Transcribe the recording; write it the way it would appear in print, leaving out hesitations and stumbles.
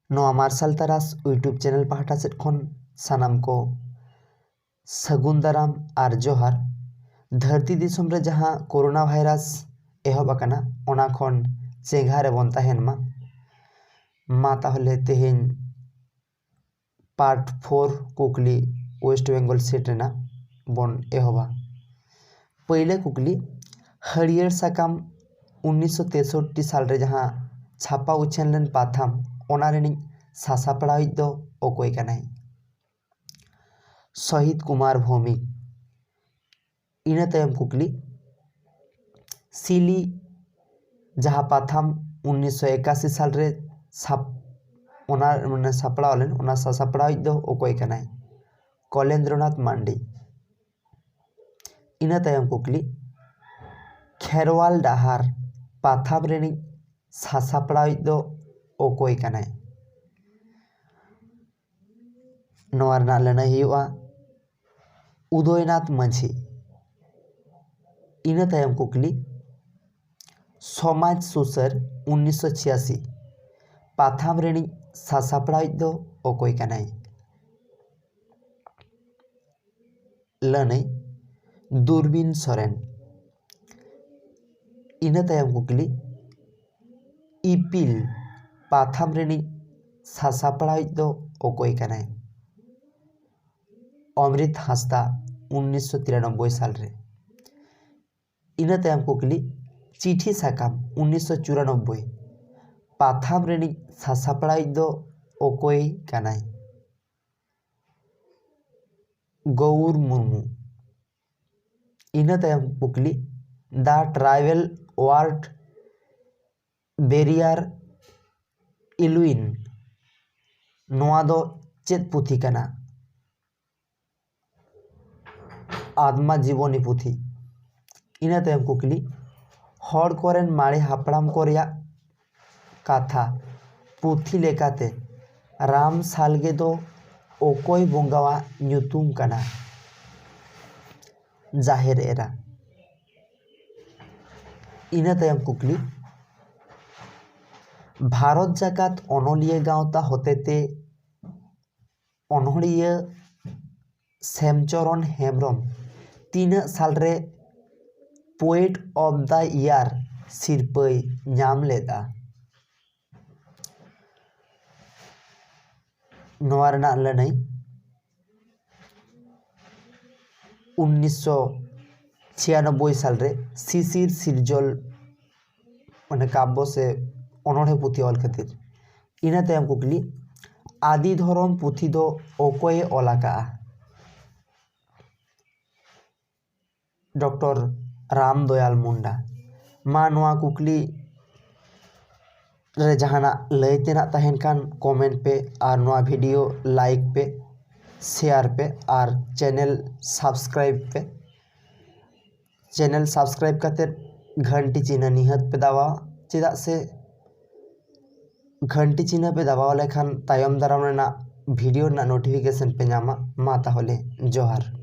नोआ martial तारास YouTube channel पाहटा set खन सानाम को सगुन दाराम आर जोहार। धरती दिसोम रे जहाँ कोरोना भाइरास एहब आकाना ओना खन चेंगा रे बन ताहेन मा ताहले तेहेन पार्ट 4 कुकली वेस्ट बेंगल सेट रेना बन एहबा। पहले कुकली हरियर साकाम 1963 साल रे जहाँ छापा उछेन लेन पाथाम ओना रेनिंग सासापड़ाई दो ओकोय कनाय शहीद कुमार भौमिक। इना तायम कुकली सिली जहाँ पाथाम 1981 साल रे छाप ओना माने सापड़ाव लेन ओना सासापड़ाई दो ओकोय कनाय कलेंद्रनाथ मांडी। इना तायम कुकली खेरवाल डाहार पाथाम रेनिंग सासापड़ाई दो ओकोय कनाय नोआ रना लड़ाई हुआ उदयनाथ माझी। इना तायम कुकली समाज सुसर 1986 पाथाम रेनिंग सासापड़ाई दो ओकोय कनाय लड़ाई दूरबीन सोरेन। इना तायम कुकली इपिल पाथाम रेनिंग सासापड़ाई दो ओकोय कनाय अमृत हांसदा 1993 साल रे। इना तायम कुकली चिठी साकाम 1994 पाथाम रेनिंग सासापड़ाई दो ओकोय कनाय गौर मुर्मू। इना तायम कुकली द ट्राइबल वार्ड बेरियर इलुइन नोआ दो चेत पुथी कना आत्मा जीवनी पुथी। इना तायम कुकली हर कोरेन मारे हापड़ाम को रेया काथा पुथी लेकाते राम सालगे दो ओकोय बोंगावा न्यूतुम कना जाहेर एरा। इना तायम कुकली भारत जाकात अनलिया गाँवता होतेते अनहरिया श्यामचरण हेम्ब्रम 3 साल रे पोएट ऑफ द ईयर सिरपय नाम लेदा। नोआ रना लड़ाई 1996 साल रे शिशिर सिरजल माने काव्य से अनोढ़े पुथी ऑल खातिर। इना तायम कुकली आदि धरम पुथी दो ओकोय ओलाका डॉक्टर राम दयाल मुंडा। मा नोआ कुकली रे जहाना लयतेना तहेन कान कमेंट पे और नोआ वीडियो लाइक पे शेयर पे और चैनल सब्सक्राइब करते घंटी चिन्ह निहत पे दबा चेदा से घंटी चिन्ह पे दबाव लेखान तायम दाराम रेना वीडियो ना नोटिफिकेशन पे नामा मा ताहले जोहार।